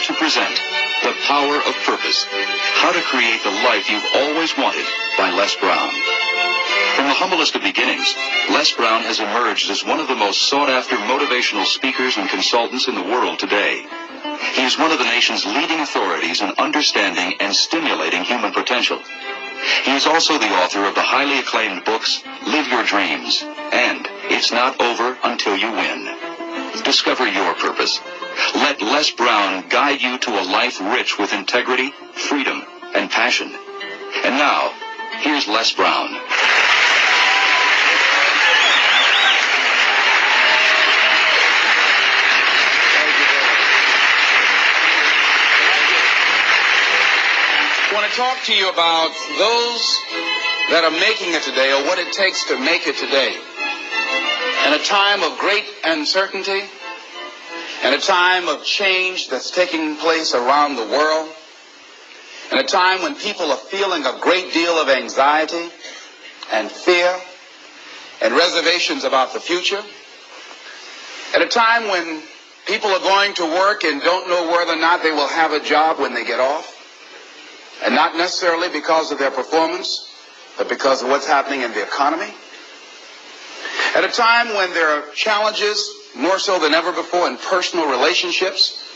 to present The Power of Purpose, How to Create the Life You've Always Wanted by Les Brown. From the humblest of beginnings, Les Brown has emerged as one of the most sought-after motivational speakers and consultants in the world today. He is one of the nation's leading authorities in understanding and stimulating human potential. He is also the author of the highly acclaimed books, Live Your Dreams, and It's Not Over Until You Win. Discover your purpose. Let Les Brown guide you to a life rich with integrity, freedom, and passion. And now, here's Les Brown. I want to talk to you about those that are making it today, or what it takes to make it today. In a time of great uncertainty, in a time of change that's taking place around the world, in a time when people are feeling a great deal of anxiety and fear and reservations about the future, at a time when people are going to work and don't know whether or not they will have a job when they get off, and not necessarily because of their performance, but because of what's happening in the economy. At a time when there are challenges, more so than ever before, in personal relationships.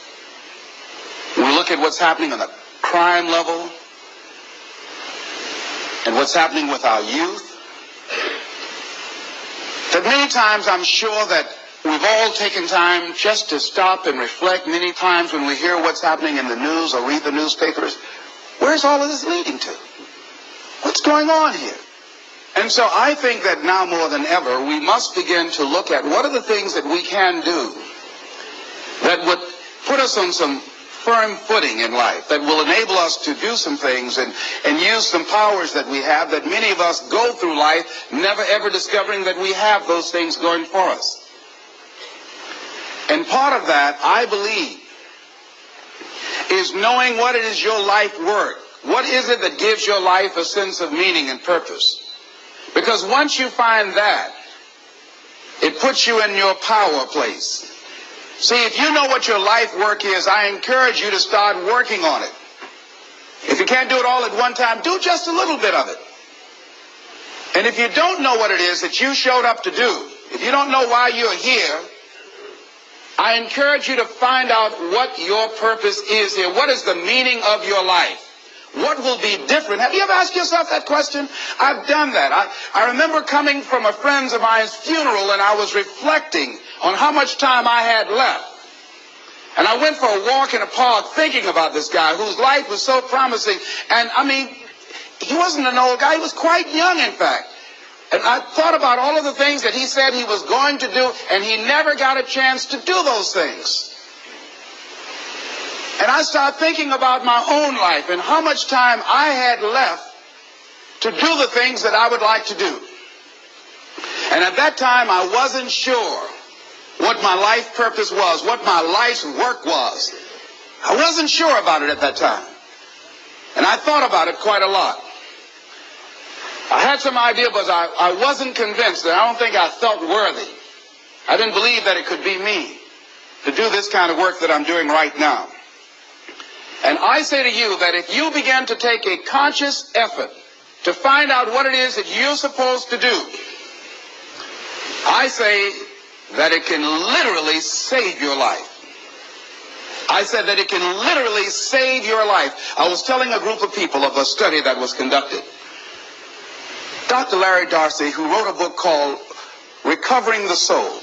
We look at what's happening on the crime level and what's happening with our youth. That many times I'm sure that we've all taken time just to stop and reflect. Many times when we hear what's happening in the news or read the newspapers, where's all of this leading to? What's going on here? And so I think that now more than ever, we must begin to look at what are the things that we can do that would put us on some firm footing in life, that will enable us to do some things and use some powers that we have, that many of us go through life never ever discovering that we have those things going for us. And part of that, I believe, is knowing what it is your life worth. What is it that gives your life a sense of meaning and purpose? Because once you find that, it puts you in your power place. See, if you know what your life work is, I encourage you to start working on it. If you can't do it all at one time, do just a little bit of it. And if you don't know what it is that you showed up to do, if you don't know why you're here, I encourage you to find out what your purpose is here. What is the meaning of your life? What will be different? Have you ever asked yourself that question? I've done that. I remember coming from a friend of mine's funeral, and I was reflecting on how much time I had left. And I went for a walk in a park thinking about this guy whose life was so promising. And I mean, he wasn't an old guy. He was quite young, in fact. And I thought about all of the things that he said he was going to do, and he never got a chance to do those things. And I started thinking about my own life and how much time I had left to do the things that I would like to do. And at that time, I wasn't sure what my life purpose was, what my life's work was. I wasn't sure about it at that time. And I thought about it quite a lot. I had some idea, but I wasn't convinced, and I don't think I felt worthy. I didn't believe that it could be me to do this kind of work that I'm doing right now. And I say to you that if you begin to take a conscious effort to find out what it is that you're supposed to do, I say that it can literally save your life. I said that it can literally save your life. I was telling a group of people of a study that was conducted. Dr. Larry Darcy, who wrote a book called Recovering the Soul,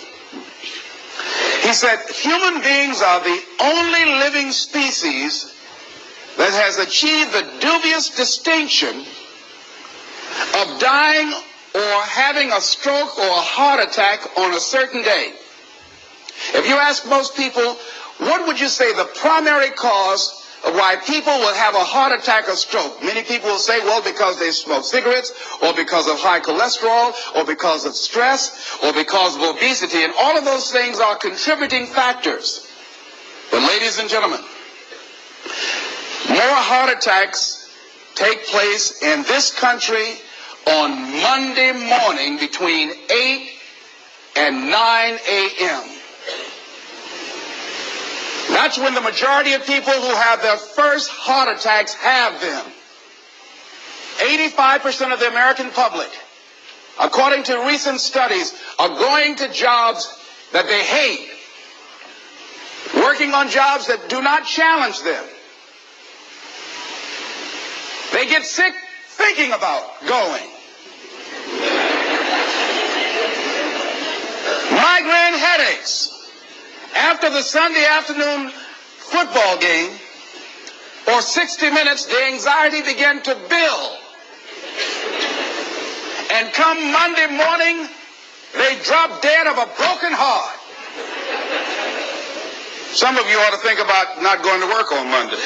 he said, human beings are the only living species that has achieved the dubious distinction of dying or having a stroke or a heart attack on a certain day. If you ask most people, what would you say the primary cause of why people will have a heart attack or stroke? Many people will say, well, because they smoke cigarettes, or because of high cholesterol, or because of stress, or because of obesity, and all of those things are contributing factors. But ladies and gentlemen, more heart attacks take place in this country on Monday morning between 8 and 9 a.m. That's when the majority of people who have their first heart attacks have them. 85% of the American public, according to recent studies, are going to jobs that they hate, working on jobs that do not challenge them. They get sick thinking about going. Migraine headaches. After the Sunday afternoon football game, or 60 minutes, the anxiety began to build. And come Monday morning, they drop dead of a broken heart. Some of you ought to think about not going to work on Monday.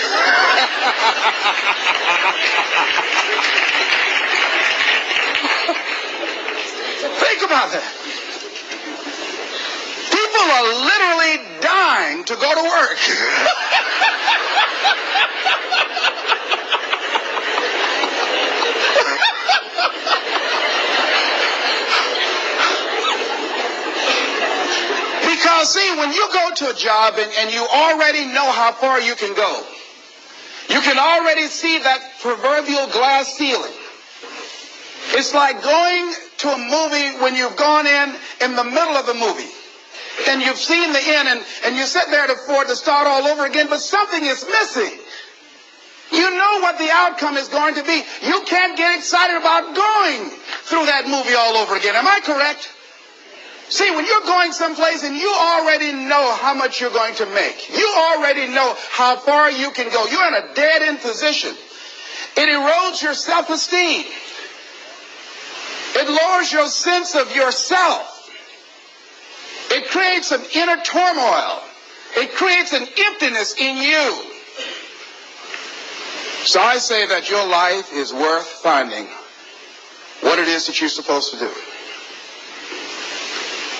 Think about that. People are literally dying to go to work. Because, see, when you go to a job and you already know how far you can go, you can already see that proverbial glass ceiling. It's like going to a movie when you've gone in the middle of the movie. And you've seen the end, and you sit there to start all over again, but something is missing. You know what the outcome is going to be. You can't get excited about going through that movie all over again. Am I correct? See, when you're going someplace and you already know how much you're going to make, you already know how far you can go, you're in a dead-end position. It erodes your self-esteem. It lowers your sense of yourself. It creates an inner turmoil. It creates an emptiness in you. So I say that your life is worth finding what it is that you're supposed to do.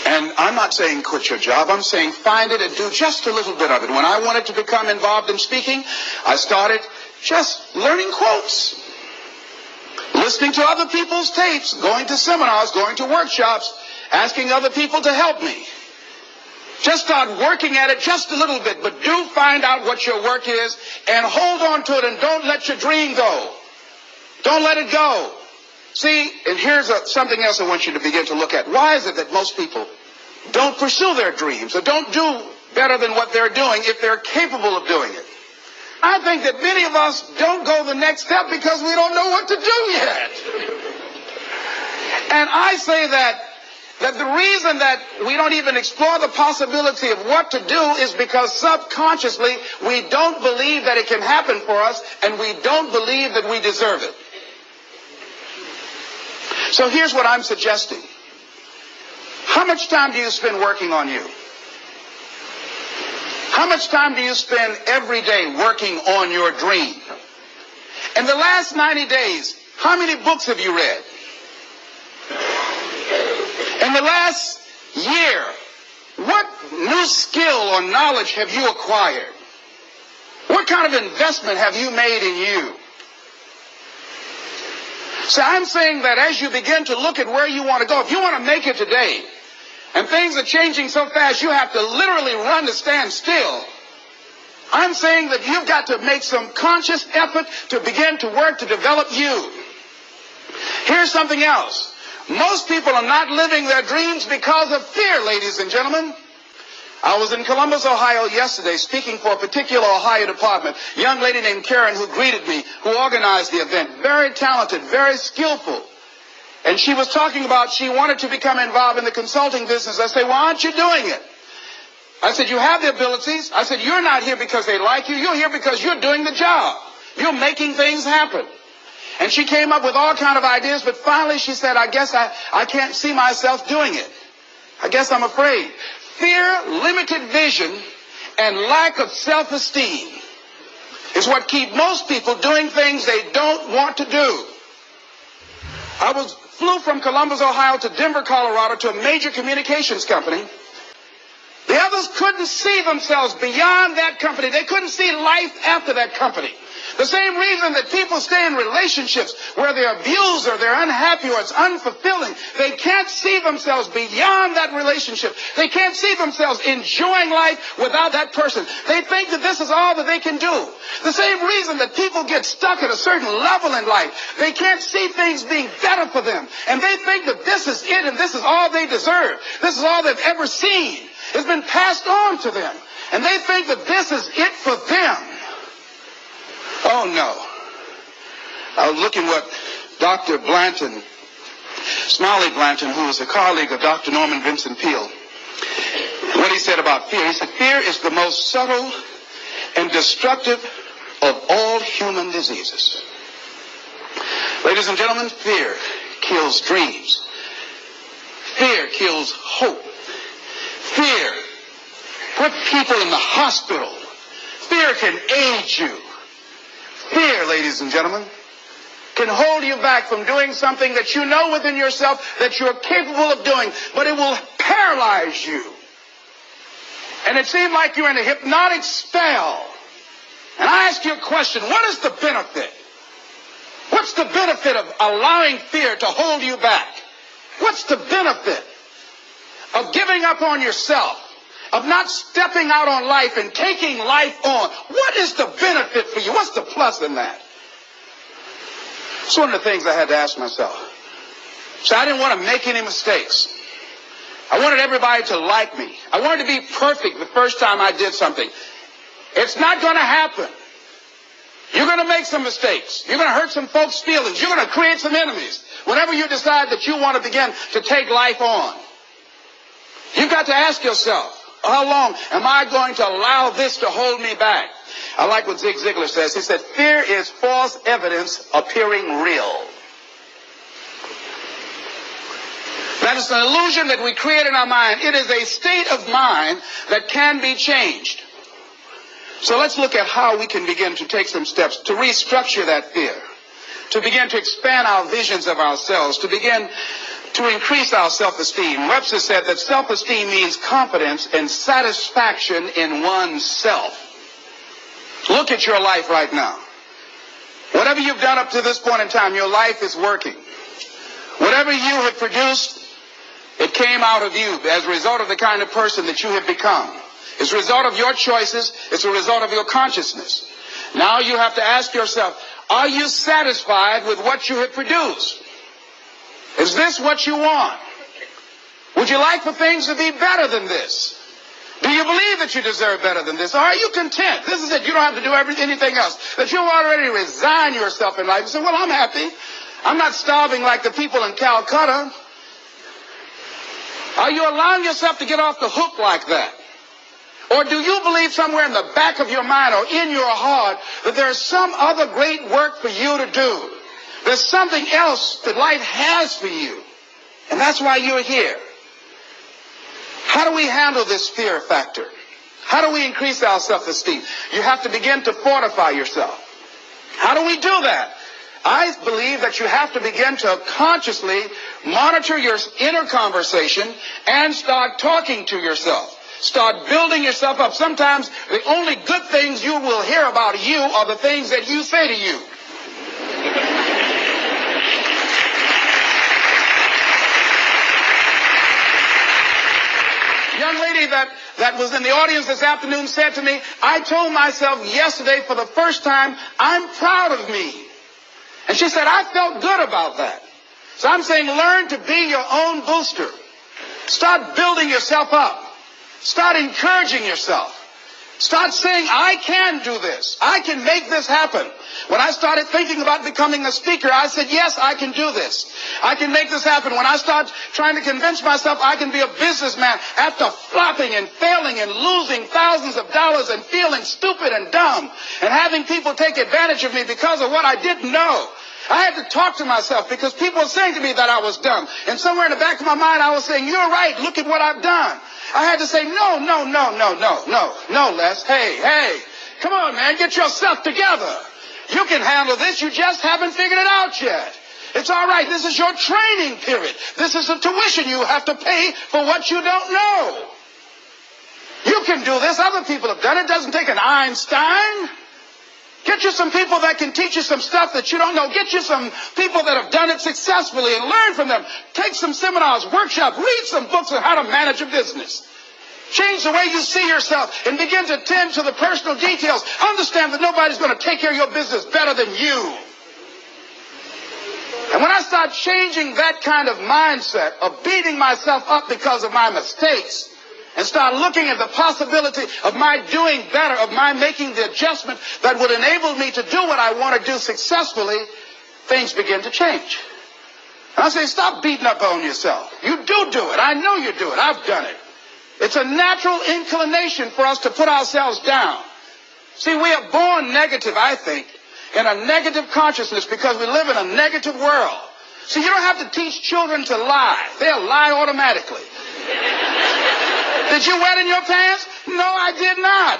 And I'm not saying quit your job. I'm saying find it and do just a little bit of it. When I wanted to become involved in speaking, I started just learning quotes, listening to other people's tapes, going to seminars, going to workshops, asking other people to help me. Just start working at it just a little bit, but do find out what your work is and hold on to it and don't let your dream go. Don't let it go. See, and here's something else I want you to begin to look at. Why is it that most people don't pursue their dreams or don't do better than what they're doing if they're capable of doing it? I think that many of us don't go the next step because we don't know what to do yet. And I say that the reason that we don't even explore the possibility of what to do is because subconsciously we don't believe that it can happen for us and we don't believe that we deserve it. So here's what I'm suggesting. How much time do you spend working on you? How much time do you spend every day working on your dream? In the last 90 days, how many books have you read? In the last year, what new skill or knowledge have you acquired? What kind of investment have you made in you? So I'm saying that as you begin to look at where you want to go, if you want to make it today, and things are changing so fast, you have to literally run to stand still. I'm saying that you've got to make some conscious effort to begin to work to develop you. Here's something else. Most people are not living their dreams because of fear, ladies and gentlemen. I was in Columbus, Ohio yesterday speaking for a particular Ohio department. A young lady named Karen who greeted me, who organized the event. Very talented, very skillful. And she was talking about she wanted to become involved in the consulting business. I said, why aren't you doing it? I said, you have the abilities. I said, you're not here because they like you. You're here because you're doing the job. You're making things happen. And she came up with all kind of ideas, but finally she said, I guess I can't see myself doing it. I guess I'm afraid. Fear, limited vision, and lack of self-esteem is what keep most people doing things they don't want to do. I flew from Columbus, Ohio to Denver, Colorado to a major communications company. The others couldn't see themselves beyond that company. They couldn't see life after that company. The same reason that people stay in relationships where they're abused or they're unhappy or it's unfulfilling. They can't see themselves beyond that relationship. They can't see themselves enjoying life without that person. They think that this is all that they can do. The same reason that people get stuck at a certain level in life. They can't see things being better for them. And they think that this is it and this is all they deserve. This is all they've ever seen. It's been passed on to them. And they think that this is it for them. Oh, no. I was looking what Dr. Blanton, Smiley Blanton, who was a colleague of Dr. Norman Vincent Peale, what he said about fear. He said, fear is the most subtle and destructive of all human diseases. Ladies and gentlemen, fear kills dreams. Fear kills hope. Fear puts people in the hospital. Fear can age you. Fear, ladies and gentlemen, can hold you back from doing something that you know within yourself that you're capable of doing, but it will paralyze you. And it seems like you're in a hypnotic spell. And I ask you a question, what is the benefit? What's the benefit of allowing fear to hold you back? What's the benefit of giving up on yourself? Of not stepping out on life and taking life on? What is the benefit for you? What's the plus in that? It's one of the things I had to ask myself. So I didn't want to make any mistakes. I wanted everybody to like me. I wanted to be perfect the first time I did something. It's not going to happen. You're going to make some mistakes. You're going to hurt some folks' feelings. You're going to create some enemies whenever you decide that you want to begin to take life on. You've got to ask yourself, how long am I going to allow this to hold me back? I like what Zig Ziglar says. He said, fear is false evidence appearing real. That is an illusion that we create in our mind. It is a state of mind that can be changed. So let's look at how we can begin to take some steps to restructure that fear, to begin to expand our visions of ourselves, to begin to increase our self-esteem. Webster said that self-esteem means confidence and satisfaction in oneself. Look at your life right now. Whatever you've done up to this point in time, your life is working. Whatever you have produced, it came out of you as a result of the kind of person that you have become. It's a result of your choices. It's a result of your consciousness. Now you have to ask yourself, are you satisfied with what you have produced? Is this what you want? Would you like for things to be better than this? Do you believe that you deserve better than this? Or are you content? This is it. You don't have to do anything else. That you've already resigned yourself in life and say, well, I'm happy. I'm not starving like the people in Calcutta. Are you allowing yourself to get off the hook like that? Or do you believe somewhere in the back of your mind or in your heart that there's some other great work for you to do? There's something else that life has for you. And that's why you're here. How do we handle this fear factor? How do we increase our self-esteem? You have to begin to fortify yourself. How do we do that? I believe that you have to begin to consciously monitor your inner conversation and start talking to yourself. Start building yourself up. Sometimes the only good things you will hear about you are the things that you say to you. Young lady that was in the audience this afternoon said to me, I told myself yesterday for the first time, I'm proud of me. And she said, I felt good about that. So I'm saying learn to be your own booster. Start building yourself up. Start encouraging yourself. Start saying, I can do this. I can make this happen. When I started thinking about becoming a speaker, I said, yes, I can do this. I can make this happen. When I started trying to convince myself I can be a businessman after flopping and failing and losing thousands of dollars and feeling stupid and dumb and having people take advantage of me because of what I didn't know, I had to talk to myself because people were saying to me that I was dumb. And somewhere in the back of my mind, I was saying, you're right. Look at what I've done. I had to say, no, Les. Hey, come on, man. Get yourself together. You can handle this. You just haven't figured it out yet. It's all right. This is your training period. This is the tuition you have to pay for what you don't know. You can do this. Other people have done it. It doesn't take an Einstein. Get you some people that can teach you some stuff that you don't know. Get you some people that have done it successfully and learn from them. Take some seminars, workshops, read some books on how to manage a business. Change the way you see yourself and begin to tend to the personal details. Understand that nobody's going to take care of your business better than you. And when I start changing that kind of mindset of beating myself up because of my mistakes and start looking at the possibility of my doing better, of my making the adjustment that would enable me to do what I want to do successfully, things begin to change. And I say, stop beating up on yourself. You do it. I know you do it. I've done it. It's a natural inclination for us to put ourselves down. See, we are born negative, I think, in a negative consciousness because we live in a negative world. See, you don't have to teach children to lie. They'll lie automatically. Did you wet in your pants? No, I did not.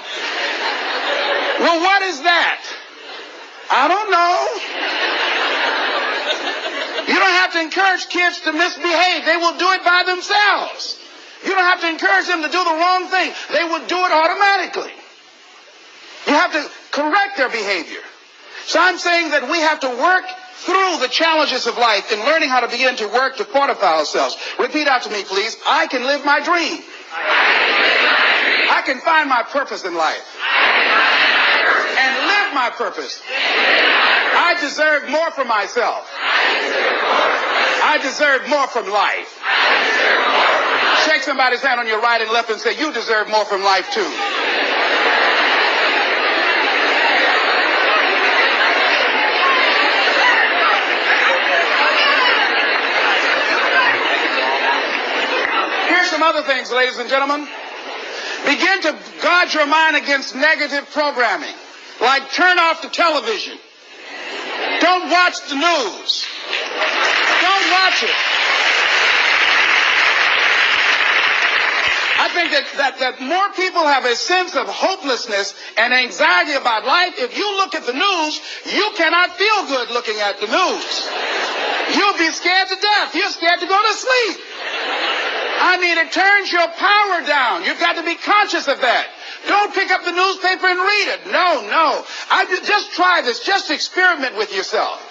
Well, what is that? I don't know. You don't have to encourage kids to misbehave. They will do it by themselves. You don't have to encourage them to do the wrong thing. They will do it automatically. You have to correct their behavior. So I'm saying that we have to work through the challenges of life in learning how to begin to work to fortify ourselves. Repeat after me, please. I can live my dream. I can find my purpose in life. And live my purpose. I deserve more from myself. I deserve more from life. Shake somebody's hand on your right and left and say, you deserve more from life too. Here's some other things, ladies and gentlemen. Begin to guard your mind against negative programming. Like turn off the television. Don't watch the news. Don't watch it. I think that more people have a sense of hopelessness and anxiety about life. If you look at the news, you cannot feel good looking at the news. You'll be scared to death. You're scared to go to sleep. I mean, it turns your power down. You've got to be conscious of that. Don't pick up the newspaper and read it. No. Just try this. Just experiment with yourself.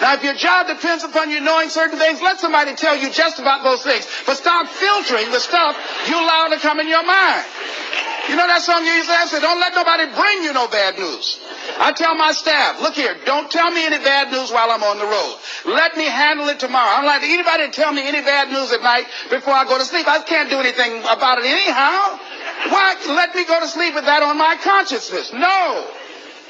Now, if your job depends upon you knowing certain things, let somebody tell you just about those things. But stop filtering the stuff you allow to come in your mind. You know that song you used to have? Say, don't let nobody bring you no bad news. I tell my staff, look here, don't tell me any bad news while I'm on the road. Let me handle it tomorrow. I don't like anybody to tell me any bad news at night before I go to sleep. I can't do anything about it anyhow. Why let me go to sleep with that on my consciousness? No,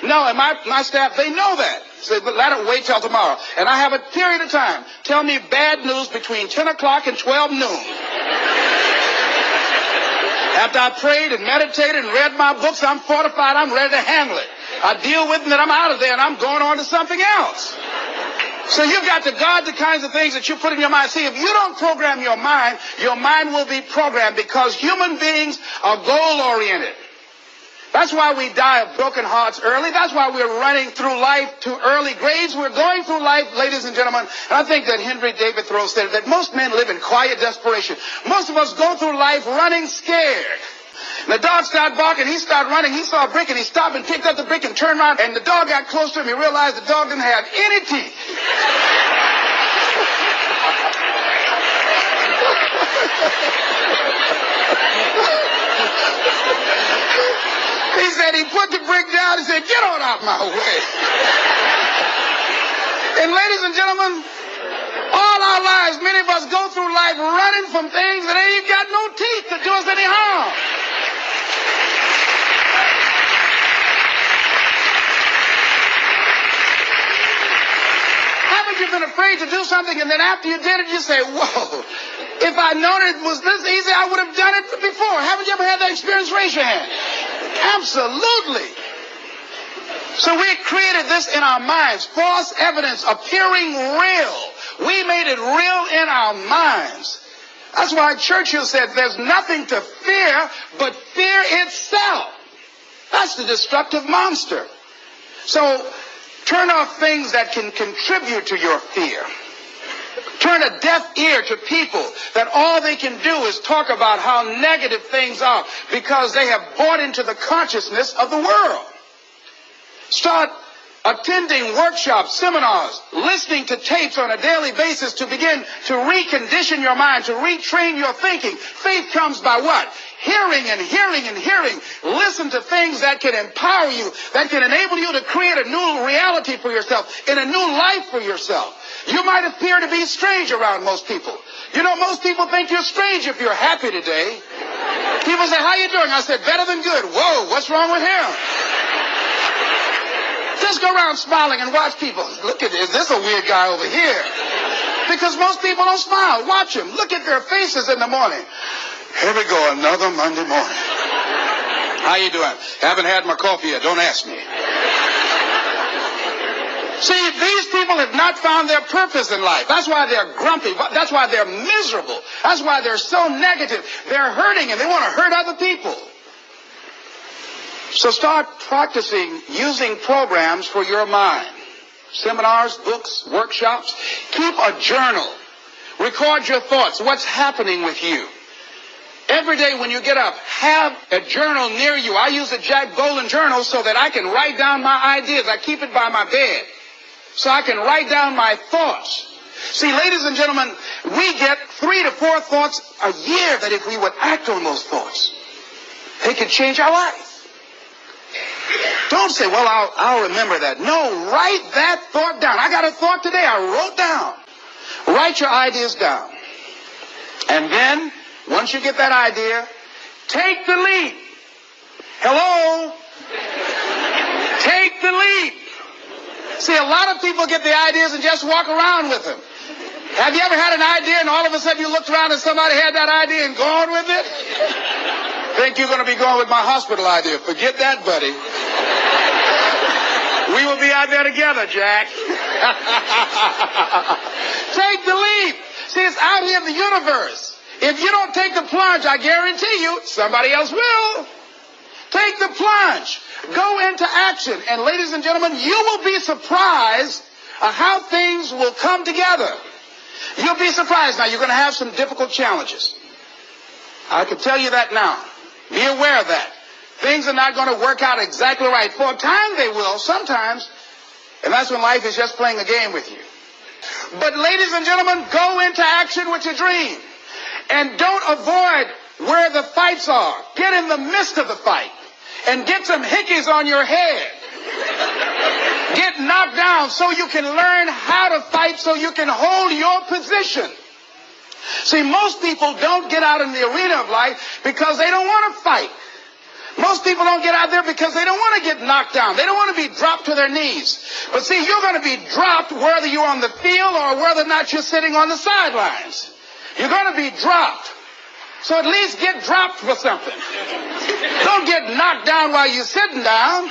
and my staff, they know that. Say, but let it wait till tomorrow. And I have a period of time. Tell me bad news between 10 o'clock and 12 noon. After I prayed and meditated and read my books, I'm fortified, I'm ready to handle it. I deal with it and I'm out of there and I'm going on to something else. So you've got to guard the kinds of things that you put in your mind. See, if you don't program your mind will be programmed because human beings are goal-oriented. That's why we die of broken hearts early. That's why we're running through life to early graves. We're going through life, ladies and gentlemen. And I think that Henry David Thoreau said that most men live in quiet desperation. Most of us go through life running scared. And the dog started barking. He started running. He saw a brick and he stopped and picked up the brick and turned around. And the dog got close to him. He realized the dog didn't have any teeth. He said he put the brick down and said, get on out my way. And ladies and gentlemen, all our lives, many of us go through life running from things that ain't got no teeth to do us any harm. Haven't you been afraid to do something and then after you did it, you say, whoa, if I'd known it was this easy, I would have done it before. Haven't you ever had that experience? Raise your hand. Absolutely. So we created this in our minds, false evidence appearing real. We made it real in our minds. That's why Churchill said there's nothing to fear but fear itself. That's the destructive monster. So turn off things that can contribute to your fear. Turn a deaf ear to people that all they can do is talk about how negative things are because they have bought into the consciousness of the world. Start attending workshops, seminars, listening to tapes on a daily basis to begin to recondition your mind, to retrain your thinking. Faith comes by what? Hearing and hearing and hearing. Listen to things that can empower you, that can enable you to create a new reality for yourself, and a new life for yourself. You might appear to be strange around most people. You know, most people think you're strange if you're happy today. People say, how you doing? I said, better than good. Whoa, what's wrong with him? Just go around smiling and watch people. Look at this. This is a weird guy over here. Because most people don't smile. Watch them. Look at their faces in the morning. Here we go, another Monday morning. How you doing? Haven't had my coffee yet. Don't ask me. See, these people have not found their purpose in life. That's why they're grumpy. That's why they're miserable. That's why they're so negative. They're hurting and they want to hurt other people. So start practicing using programs for your mind. Seminars, books, workshops. Keep a journal. Record your thoughts. What's happening with you? Every day when you get up, have a journal near you. I use a Jack Boland journal so that I can write down my ideas. I keep it by my bed so I can write down my thoughts. See, ladies and gentlemen, we get 3 to 4 thoughts a year that if we would act on those thoughts, they could change our life. Don't say, well, I'll remember that. No, write that thought down. I got a thought today I wrote down. Write your ideas down. And then, once you get that idea, take the leap. Hello? Take the leap. See, a lot of people get the ideas and just walk around with them. Have you ever had an idea and all of a sudden you looked around and somebody had that idea and gone with it? Think you're going to be going with my hospital idea. Forget that, buddy. We will be out there together, Jack. Take the leap. See, it's out here in the universe. If you don't take the plunge, I guarantee you, somebody else will. Take the plunge. Go into action. And ladies and gentlemen, you will be surprised at how things will come together. You'll be surprised. Now, you're going to have some difficult challenges. I can tell you that now. Be aware of that. Things are not going to work out exactly right. For a time they will, sometimes. And that's when life is just playing a game with you. But ladies and gentlemen, go into action with your dream. And don't avoid where the fights are. Get in the midst of the fight. And get some hickeys on your head. Get knocked down so you can learn how to fight, so you can hold your position. See, most people don't get out in the arena of life because they don't want to fight. Most people don't get out there because they don't want to get knocked down. They don't want to be dropped to their knees. But see, you're going to be dropped whether you're on the field or whether or not you're sitting on the sidelines. You're going to be dropped. So at least get dropped for something. Don't get knocked down while you're sitting down.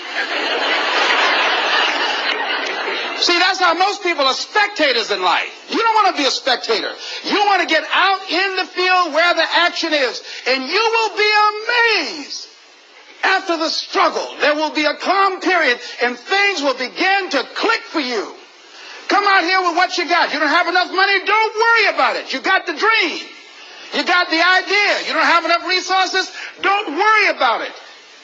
See, that's how most people are spectators in life. You don't want to be a spectator. You want to get out in the field where the action is. And you will be amazed. After the struggle, there will be a calm period and things will begin to click for you. Come out here with what you got. You don't have enough money? Don't worry about it. You got the dream. You got the idea. You don't have enough resources? Don't worry about it.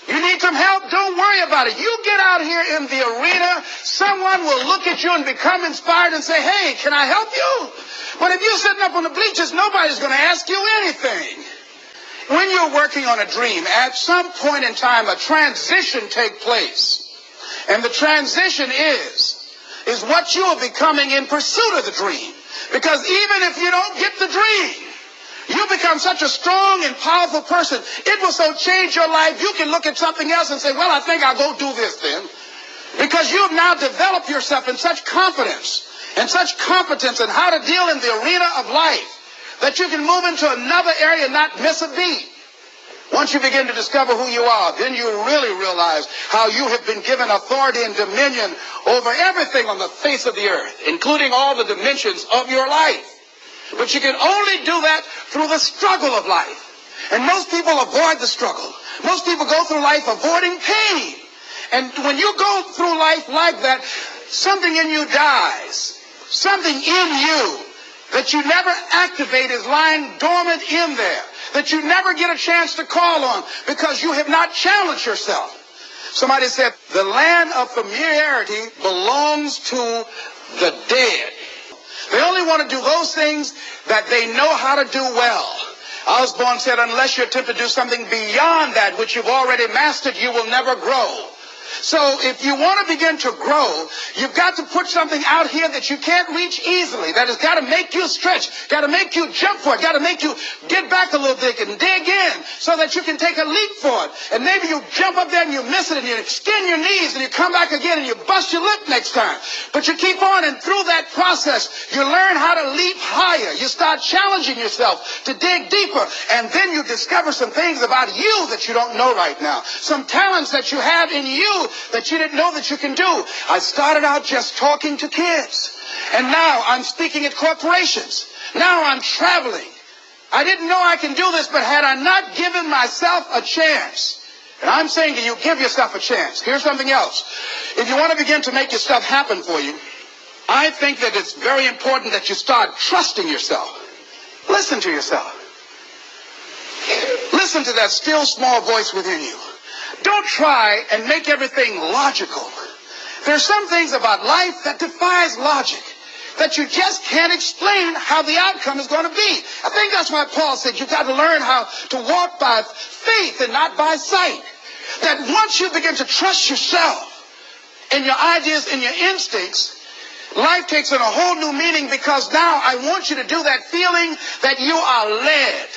You need some help? Don't worry about it. You get out here in the arena, someone will look at you and become inspired and say, hey, can I help you? But if you're sitting up on the bleachers, nobody's going to ask you anything. When you're working on a dream, at some point in time, a transition takes place. And the transition is what you are becoming in pursuit of the dream. Because even if you don't get the dream, you become such a strong and powerful person. It will so change your life, you can look at something else and say, well, I think I'll go do this then. Because you've now developed yourself in such confidence and such competence in how to deal in the arena of life that you can move into another area and not miss a beat. Once you begin to discover who you are, then you really realize how you have been given authority and dominion over everything on the face of the earth, including all the dimensions of your life. But you can only do that through the struggle of life. And most people avoid the struggle. Most people go through life avoiding pain. And when you go through life like that, something in you dies. Something in you that you never activate is lying dormant in there, that you never get a chance to call on because you have not challenged yourself. Somebody said, the land of familiarity belongs to the dead. They only want to do those things that they know how to do well. Osborne said, unless you attempt to do something beyond that which you've already mastered, you will never grow. So if you want to begin to grow, you've got to put something out here that you can't reach easily, that has got to make you stretch, got to make you jump for it, got to make you get back a little bit and dig in so that you can take a leap for it. And maybe you jump up there and you miss it and you skin your knees and you come back again and you bust your lip next time. But you keep on, and through that process, you learn how to leap higher. You start challenging yourself to dig deeper, and then you discover some things about you that you don't know right now, some talents that you have in you that you didn't know that you can do. I started out just talking to kids, and now I'm speaking at corporations. Now I'm traveling. I didn't know I can do this, but had I not given myself a chance, and I'm saying to you, give yourself a chance. Here's something else. If you want to begin to make your stuff happen for you, I think that it's very important that you start trusting yourself. Listen to yourself. Listen to that still small voice within you. Don't try and make everything logical. There's some things about life that defies logic, that you just can't explain how the outcome is going to be. I think that's why Paul said you've got to learn how to walk by faith and not by sight. That once you begin to trust yourself and your ideas and your instincts, life takes on a whole new meaning, because now I want you to do that feeling that you are led.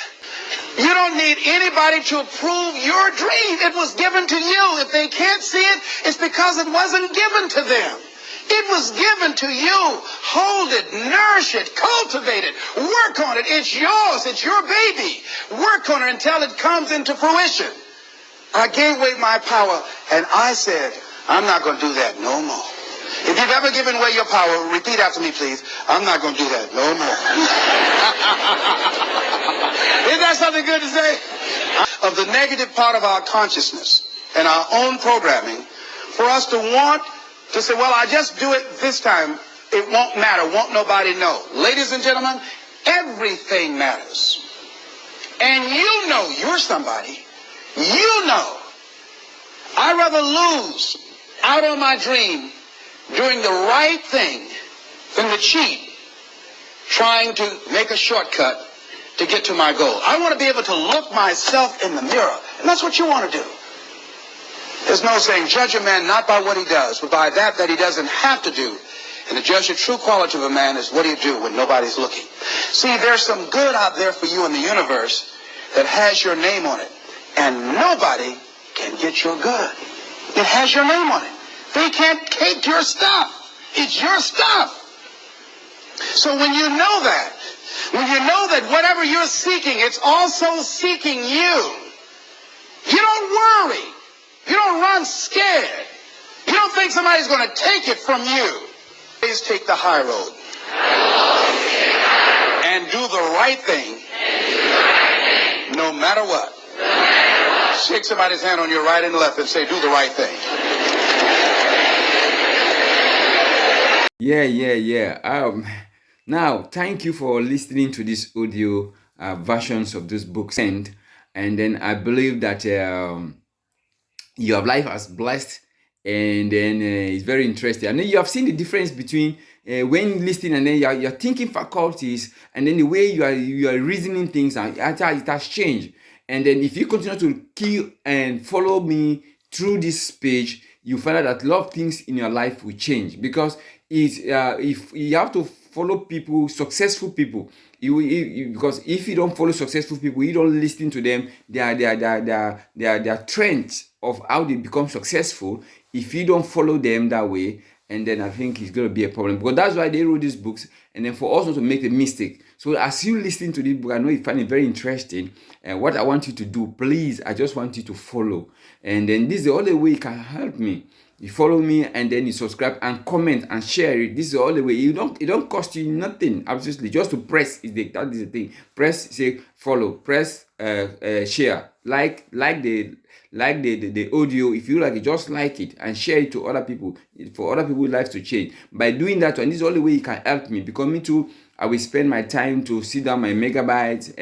You don't need anybody to approve your dream. It was given to you. If they can't see it, it's because it wasn't given to them. It was given to you. Hold it, nourish it, cultivate it, work on it. It's yours. It's your baby. Work on it until it comes into fruition. I gave away my power, and I said, I'm not going to do that no more. If you've ever given away your power, repeat after me, please. I'm not going to do that no more. Isn't that something good to say? Of the negative part of our consciousness and our own programming, for us to want to say, well, I just do it this time. It won't matter. Won't nobody know. Ladies and gentlemen, everything matters. And you know you're somebody. You know. I'd rather lose out on my dream doing the right thing than to cheat trying to make a shortcut to get to my goal. I want to be able to look myself in the mirror, and that's what you want to do. There's no saying, judge a man not by what he does, but by that he doesn't have to do. And to judge the true quality of a man is what do you do when nobody's looking. See, there's some good out there for you in the universe that has your name on it, and nobody can get your good. It has your name on it. They can't take your stuff. It's your stuff. So when you know that, when you know that whatever you're seeking, it's also seeking you, you don't worry. You don't run scared. You don't think somebody's going to take it from you. Please take the high road and do the right thing, no matter what. Shake somebody's hand on your right and left and say, do the right thing. Yeah. Now, thank you for listening to this audio versions of this book. And then I believe that your life has blessed, and then it's very interesting. And then you have seen the difference between when listening and then your thinking faculties, and then the way you are reasoning things, and it has changed. And then if you continue to keep and follow me through this page, you find out that a lot of things in your life will change, because if you have to follow people, successful people, because if you don't follow successful people, you don't listen to them, their trends of how they become successful. If you don't follow them that way, and then I think it's going to be a problem, because that's why they wrote these books, and then for us not to make a mistake. So as you listen to this book, I know you find it very interesting, and what I want you to do, please, I just want you to follow, and then this is the only way you can help me. You follow me, and then you subscribe and comment and share it. This is the only way. It don't cost you nothing, absolutely. Just to press that is the thing. Press, say follow, press share, like the audio. If you like it, just like it and share it to other people, for other people's lives to change. By doing that, and this is the only way you can help me, because me too, I will spend my time to sit down my megabytes,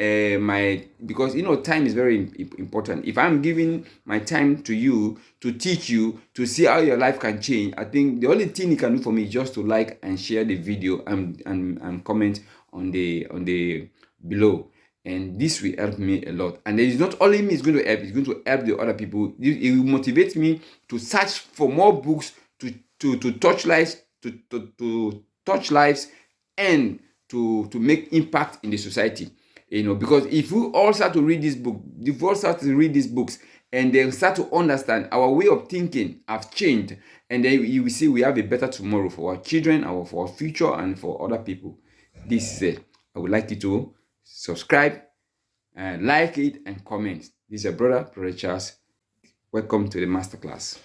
because time is very important. If I'm giving my time to you to teach you to see how your life can change, I think the only thing you can do for me is just to like and share the video and comment on the below. And this will help me a lot. And it's not only me it's going to help, it's going to help the other people. It will motivate me to search for more books to touch lives, to touch lives, and to make impact in the society. Because if we all start to read this book, if we all start to read these books, and then start to understand our way of thinking have changed, and then you will see we have a better tomorrow for our children, for our future, and for other people. This is it. I would like you to subscribe, like it, and comment. This is your brother Charles. Welcome to the masterclass.